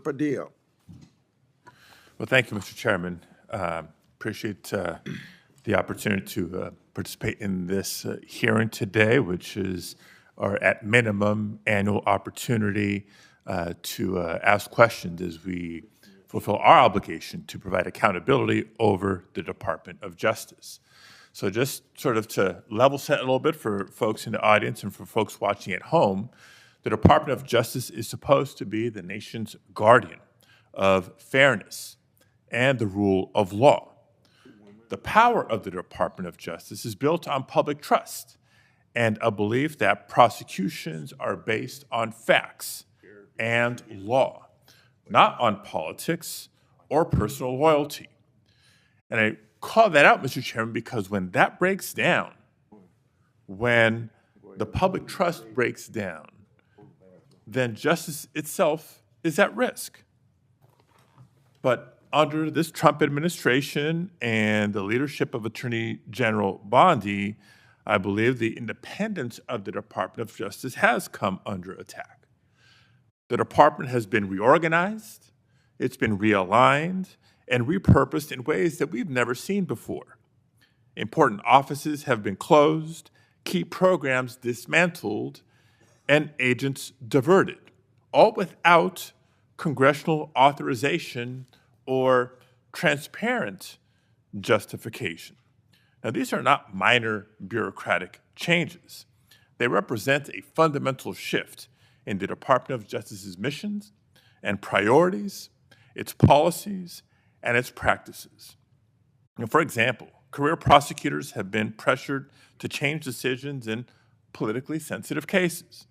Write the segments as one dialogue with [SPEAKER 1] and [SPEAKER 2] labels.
[SPEAKER 1] Padilla.
[SPEAKER 2] Well, thank you, Mr. Chairman. Appreciate the opportunity to participate in this hearing today, which is our, at minimum, annual opportunity to ask questions as we fulfill our obligation to provide accountability over the Department of Justice. So just sort of to level set a little bit for folks in the audience and for folks watching at home, the Department of Justice is supposed to be the nation's guardian of fairness and the rule of law. The power of the Department of Justice is built on public trust and a belief that prosecutions are based on facts and law, not on politics or personal loyalty. And I call that out, Mr. Chairman, because when that breaks down, when the public trust breaks down, then justice itself is at risk. But under this Trump administration and the leadership of Attorney General Bondi, I believe the independence of the Department of Justice has come under attack. The department has been reorganized, it's been realigned, and repurposed in ways that we've never seen before. Important offices have been closed, key programs dismantled, and agents diverted, all without congressional authorization or transparent justification. Now, these are not minor bureaucratic changes. They represent a fundamental shift in the Department of Justice's missions and priorities, its policies, and its practices. For example, career prosecutors have been pressured to change decisions in politically sensitive cases.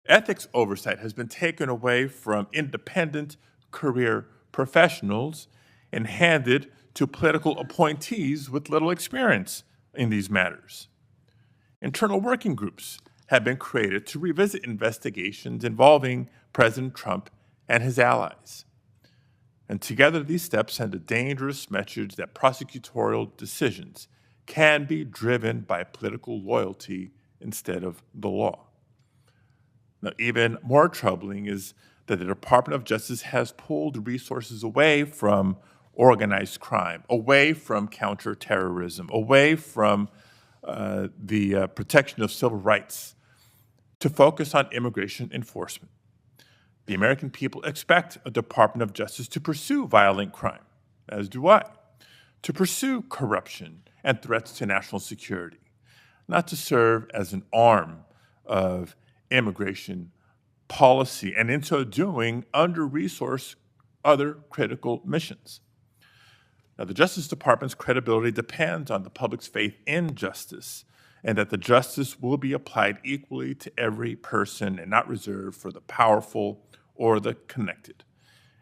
[SPEAKER 2] Ethics oversight has been taken away from independent career professionals and handed to political appointees with little experience in these matters. Internal working groups have been created to revisit investigations involving President Trump and his allies. And together, these steps send a dangerous message that prosecutorial decisions can be driven by political loyalty instead of the law. Now, even more troubling is that the Department of Justice has pulled resources away from organized crime, away from counterterrorism, away from the protection of civil rights to focus on immigration enforcement. The American people expect a Department of Justice to pursue violent crime, as do I, to pursue corruption and threats to national security, not to serve as an arm of immigration policy, and in so doing, under-resource other critical missions. Now, the Justice Department's credibility depends on the public's faith in justice, and that the justice will be applied equally to every person and not reserved for the powerful or the connected.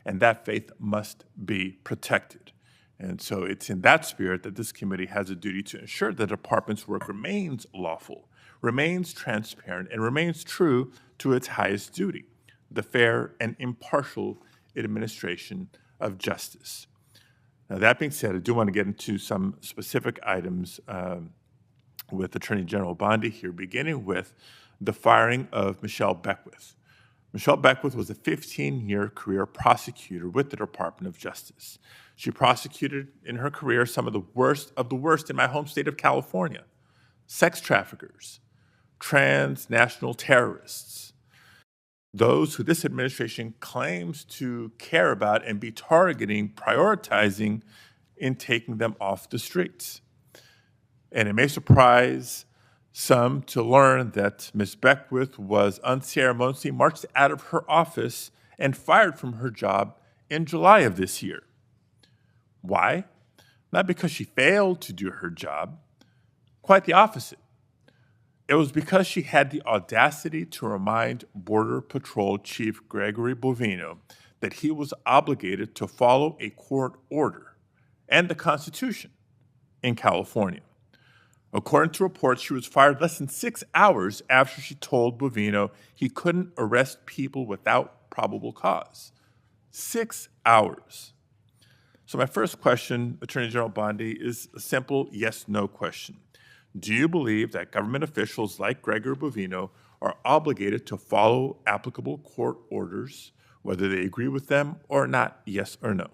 [SPEAKER 2] And that faith must be protected. And so it's in that spirit that this committee has a duty to ensure the department's work remains lawful, remains transparent, and remains true to its highest duty, the fair and impartial administration of justice. Now, that being said, I do want to get into some specific items with Attorney General Bondi here, beginning with the firing of Michelle Beckwith. Michelle Beckwith was a 15-year career prosecutor with the Department of Justice. She prosecuted in her career some of the worst in my home state of California: sex traffickers, transnational terrorists, those who this administration claims to care about and be targeting, prioritizing in taking them off the streets. And it may surprise some to learn that Ms. Beckwith was unceremoniously marched out of her office and fired from her job in July of this year. Why? Not because she failed to do her job, quite the opposite. It was because she had the audacity to remind Border Patrol Chief Gregory Bovino that he was obligated to follow a court order and the Constitution in California. According to reports, she was fired less than 6 hours after she told Bovino he couldn't arrest people without probable cause. 6 hours. So my first question, Attorney General Bondi, is a simple yes-no question. Do you believe that government officials like Gregory Bovino are obligated to follow applicable court orders whether they agree with them or not, yes or no.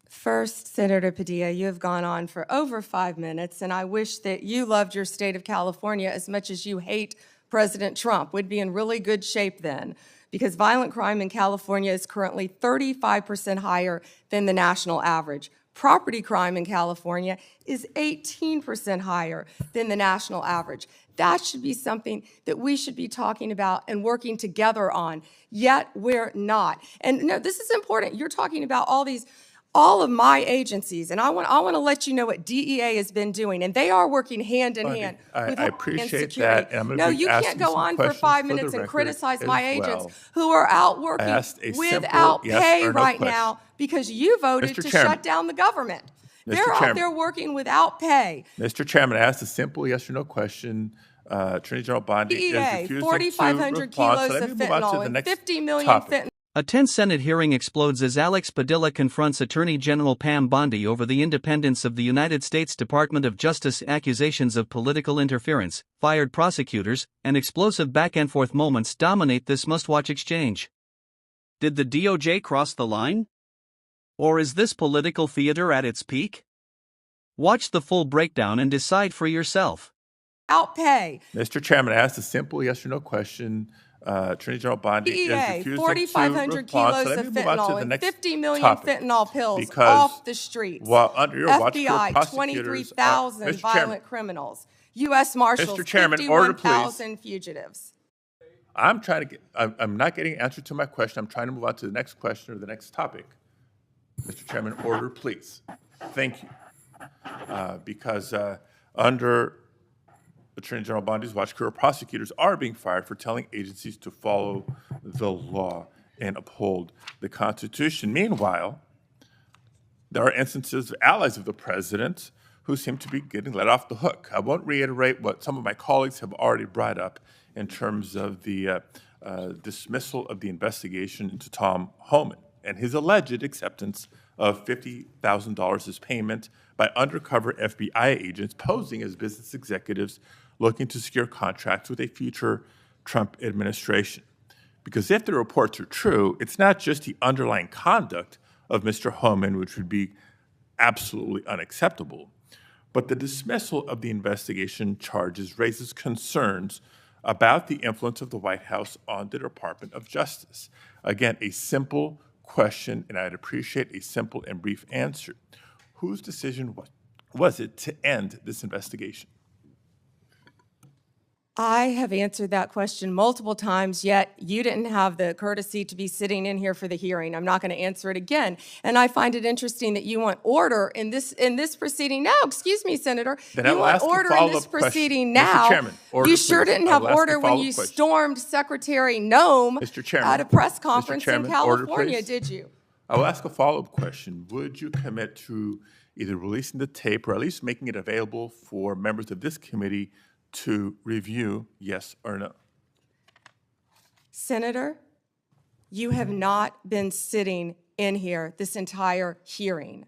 [SPEAKER 1] First, Senator Padilla, you have gone on for over 5 minutes, and I wish that you loved your state of California as much as you hate President Trump. We'd be in really good shape then, because violent crime in California is currently 35% higher than the national average. Property crime in California is 18% higher than the national average. That should be something that we should be talking about and working together on, yet we're not. And no, this is important. You're talking about all of my agencies, and I want to let you know what DEA has been doing, and they are working hand in hand with
[SPEAKER 2] I
[SPEAKER 1] Homeland
[SPEAKER 2] appreciate
[SPEAKER 1] Security.
[SPEAKER 2] that, and I'm going
[SPEAKER 1] No,
[SPEAKER 2] to be
[SPEAKER 1] you
[SPEAKER 2] asking
[SPEAKER 1] can't go
[SPEAKER 2] some
[SPEAKER 1] on for
[SPEAKER 2] questions
[SPEAKER 1] 5
[SPEAKER 2] for the
[SPEAKER 1] minutes and
[SPEAKER 2] record
[SPEAKER 1] criticize
[SPEAKER 2] as
[SPEAKER 1] my
[SPEAKER 2] well.
[SPEAKER 1] agents who are out working
[SPEAKER 2] asked a simple
[SPEAKER 1] without
[SPEAKER 2] yes
[SPEAKER 1] pay
[SPEAKER 2] or no
[SPEAKER 1] right
[SPEAKER 2] question.
[SPEAKER 1] now because you voted
[SPEAKER 2] Mr.
[SPEAKER 1] to
[SPEAKER 2] Chairman.
[SPEAKER 1] shut down the government.
[SPEAKER 2] Mr.
[SPEAKER 1] They're out
[SPEAKER 2] Chairman.
[SPEAKER 1] there working without pay.
[SPEAKER 2] Mr. Chairman, I asked a simple yes or no question. Attorney General Bondi is
[SPEAKER 1] DEA,
[SPEAKER 2] refusing
[SPEAKER 1] 4,500
[SPEAKER 2] to respond,
[SPEAKER 1] kilos
[SPEAKER 2] so let
[SPEAKER 1] of
[SPEAKER 2] me move on to
[SPEAKER 1] fentanyl
[SPEAKER 2] the
[SPEAKER 1] and
[SPEAKER 2] next
[SPEAKER 1] 50 million
[SPEAKER 2] topic.
[SPEAKER 1] fentanyl.
[SPEAKER 3] A tense Senate hearing explodes as Alex Padilla confronts Attorney General Pam Bondi over the independence of the United States Department of Justice. Accusations of political interference, fired prosecutors, and explosive back-and-forth moments dominate this must-watch exchange. Did the DOJ cross the line? Or is this political theater at its peak? Watch the full breakdown and decide for yourself.
[SPEAKER 1] Without pay.
[SPEAKER 2] Mr. Chairman, I asked a simple yes or no question. Attorney General Bondi is
[SPEAKER 1] DEA,
[SPEAKER 2] refusing
[SPEAKER 1] 4,500
[SPEAKER 2] to respond, so
[SPEAKER 1] kilos
[SPEAKER 2] let
[SPEAKER 1] of
[SPEAKER 2] me move on to
[SPEAKER 1] fentanyl
[SPEAKER 2] the
[SPEAKER 1] and
[SPEAKER 2] next
[SPEAKER 1] 50 million
[SPEAKER 2] topic.
[SPEAKER 1] fentanyl pills
[SPEAKER 2] Because
[SPEAKER 1] off the streets.
[SPEAKER 2] while under your watch,
[SPEAKER 1] FBI,
[SPEAKER 2] prosecutors
[SPEAKER 1] 23,000
[SPEAKER 2] Mr.
[SPEAKER 1] violent
[SPEAKER 2] Chairman,
[SPEAKER 1] criminals. U.S. Marshals,
[SPEAKER 2] Mr. Chairman, order, please.
[SPEAKER 1] 51,000 fugitives.
[SPEAKER 2] I'm not getting an answer to my question. I'm trying to move on to the next question or the next topic. Mr. Chairman, order, please. Thank you. Because under Attorney General Bondi's watch, career prosecutors are being fired for telling agencies to follow the law and uphold the Constitution. Meanwhile, there are instances of allies of the president who seem to be getting let off the hook. I won't reiterate what some of my colleagues have already brought up in terms of the dismissal of the investigation into Tom Homan and his alleged acceptance of $50,000 as payment by undercover FBI agents posing as business executives looking to secure contracts with a future Trump administration. Because if the reports are true, it's not just the underlying conduct of Mr. Homan, which would be absolutely unacceptable, but the dismissal of the investigation charges raises concerns about the influence of the White House on the Department of Justice. Again, a simple question, and I'd appreciate a simple and brief answer. Whose decision was it to end this investigation?
[SPEAKER 1] I have answered that question multiple times, yet you didn't have the courtesy to be sitting in here for the hearing. I'm not going to answer it again. And I find it interesting that you want order in this proceeding now. Excuse me, Senator.
[SPEAKER 2] Then
[SPEAKER 1] you
[SPEAKER 2] I will
[SPEAKER 1] want
[SPEAKER 2] ask a
[SPEAKER 1] order in this
[SPEAKER 2] follow-up question.
[SPEAKER 1] proceeding
[SPEAKER 2] Mr.
[SPEAKER 1] now.
[SPEAKER 2] Chairman, order,
[SPEAKER 1] you sure
[SPEAKER 2] please.
[SPEAKER 1] didn't
[SPEAKER 2] I
[SPEAKER 1] have
[SPEAKER 2] will ask a
[SPEAKER 1] order when
[SPEAKER 2] follow-up
[SPEAKER 1] you
[SPEAKER 2] question.
[SPEAKER 1] stormed Secretary Nome
[SPEAKER 2] Mr. Chairman,
[SPEAKER 1] at a press
[SPEAKER 2] Mr.
[SPEAKER 1] conference
[SPEAKER 2] Chairman,
[SPEAKER 1] in
[SPEAKER 2] order,
[SPEAKER 1] California,
[SPEAKER 2] please.
[SPEAKER 1] did you?
[SPEAKER 2] I will ask a follow-up question. Would you commit to either releasing the tape or at least making it available for members of this committee to review, yes or no?
[SPEAKER 1] Senator, you have not been sitting in here this entire hearing.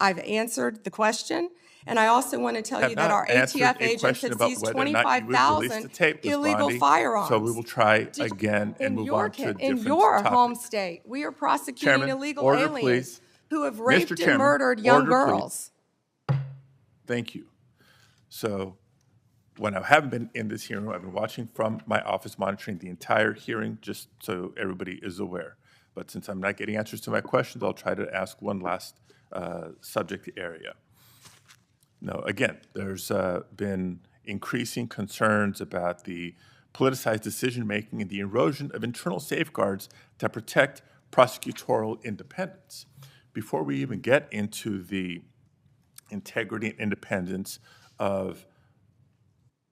[SPEAKER 1] I've answered the question, and I also want to tell you that our ATF agents have seized 25,000 illegal firearms.
[SPEAKER 2] So we will try again and move on to a different
[SPEAKER 1] in your
[SPEAKER 2] topic.
[SPEAKER 1] home state, we are prosecuting
[SPEAKER 2] Chairman,
[SPEAKER 1] illegal
[SPEAKER 2] order,
[SPEAKER 1] aliens
[SPEAKER 2] please.
[SPEAKER 1] who have
[SPEAKER 2] Mr.
[SPEAKER 1] raped and
[SPEAKER 2] Chairman,
[SPEAKER 1] murdered young
[SPEAKER 2] order,
[SPEAKER 1] girls.
[SPEAKER 2] please. Thank you. So when I haven't been in this hearing, I've been watching from my office, monitoring the entire hearing, just so everybody is aware. But since I'm not getting answers to my questions, I'll try to ask one last subject area. Now, again, there's been increasing concerns about the politicized decision-making and the erosion of internal safeguards that protect prosecutorial independence. Before we even get into the integrity and independence of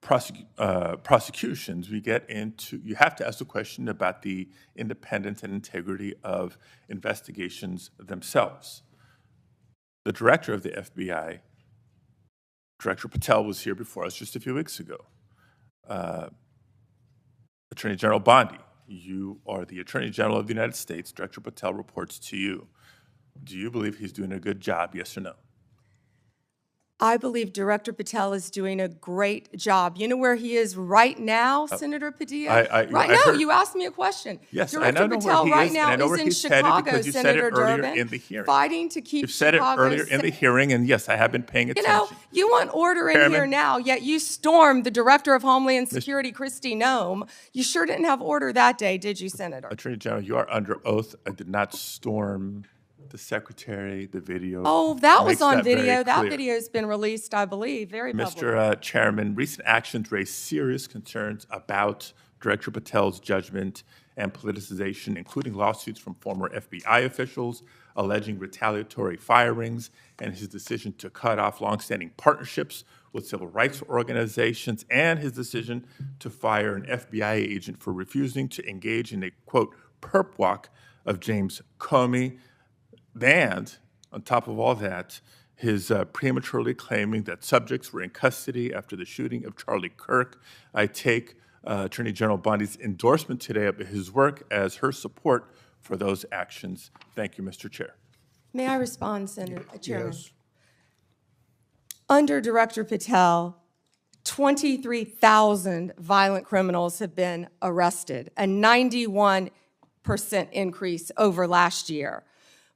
[SPEAKER 2] prosecutions, you have to ask the question about the independence and integrity of investigations themselves. The director of the FBI, Director Patel, was here before us just a few weeks ago. Attorney General Bondi, you are the Attorney General of the United States. Director Patel reports to you. Do you believe he's doing a good job, yes or no?
[SPEAKER 1] I believe Director Patel is doing a great job. You know where he is right now, Senator Padilla? Right
[SPEAKER 2] I
[SPEAKER 1] now,
[SPEAKER 2] heard-
[SPEAKER 1] you asked me a question.
[SPEAKER 2] Yes,
[SPEAKER 1] Director
[SPEAKER 2] I know where
[SPEAKER 1] Patel
[SPEAKER 2] he
[SPEAKER 1] right
[SPEAKER 2] is,
[SPEAKER 1] now
[SPEAKER 2] and I know
[SPEAKER 1] is
[SPEAKER 2] where
[SPEAKER 1] in
[SPEAKER 2] he's headed
[SPEAKER 1] Chicago,
[SPEAKER 2] because you said it
[SPEAKER 1] Senator
[SPEAKER 2] earlier
[SPEAKER 1] Durbin,
[SPEAKER 2] in the hearing.
[SPEAKER 1] fighting to keep
[SPEAKER 2] You've said
[SPEAKER 1] Chicago
[SPEAKER 2] it earlier in the hearing, and yes, I have been paying
[SPEAKER 1] You
[SPEAKER 2] attention.
[SPEAKER 1] know, you want order in here
[SPEAKER 2] Chairman.
[SPEAKER 1] now, yet you stormed the Director of Homeland Security, Kristi Noem. You sure didn't have order that day, did you, Senator?
[SPEAKER 2] Attorney General, you are under oath. I did not storm the secretary, the video.
[SPEAKER 1] Oh, that was
[SPEAKER 2] makes
[SPEAKER 1] on
[SPEAKER 2] that very
[SPEAKER 1] video. That
[SPEAKER 2] clear.
[SPEAKER 1] video's been released, I believe, very publicly.
[SPEAKER 2] Mr. Chairman, recent actions raise serious concerns about Director Patel's judgment and politicization, including lawsuits from former FBI officials alleging retaliatory firings and his decision to cut off longstanding partnerships with civil rights organizations and his decision to fire an FBI agent for refusing to engage in a, quote, perp walk of James Comey. And on top of all that, his prematurely claiming that subjects were in custody after the shooting of Charlie Kirk. I take Attorney General Bondi's endorsement today of his work as her support for those actions. Thank you, Mr. Chair.
[SPEAKER 1] May I respond, Senator Chairman?
[SPEAKER 4] Yes.
[SPEAKER 1] Under Director Patel, 23,000 violent criminals have been arrested, a 91% increase over last year.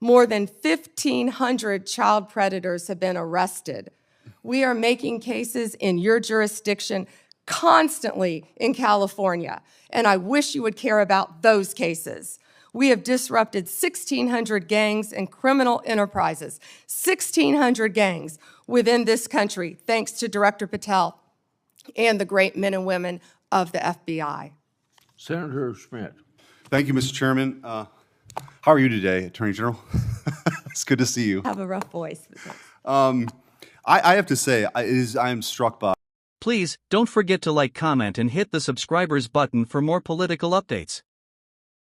[SPEAKER 1] More than 1,500 child predators have been arrested. We are making cases in your jurisdiction constantly in California, and I wish you would care about those cases. We have disrupted 1,600 gangs and criminal enterprises, 1,600 gangs within this country, thanks to Director Patel and the great men and women of the FBI.
[SPEAKER 4] Senator Schmidt.
[SPEAKER 5] Thank you, Mr. Chairman. How are you today, Attorney General? It's good to see you.
[SPEAKER 1] Have a rough voice.
[SPEAKER 5] I have to say, I am struck by
[SPEAKER 3] Please, don't forget to like, comment, and hit the subscribers button for more political updates.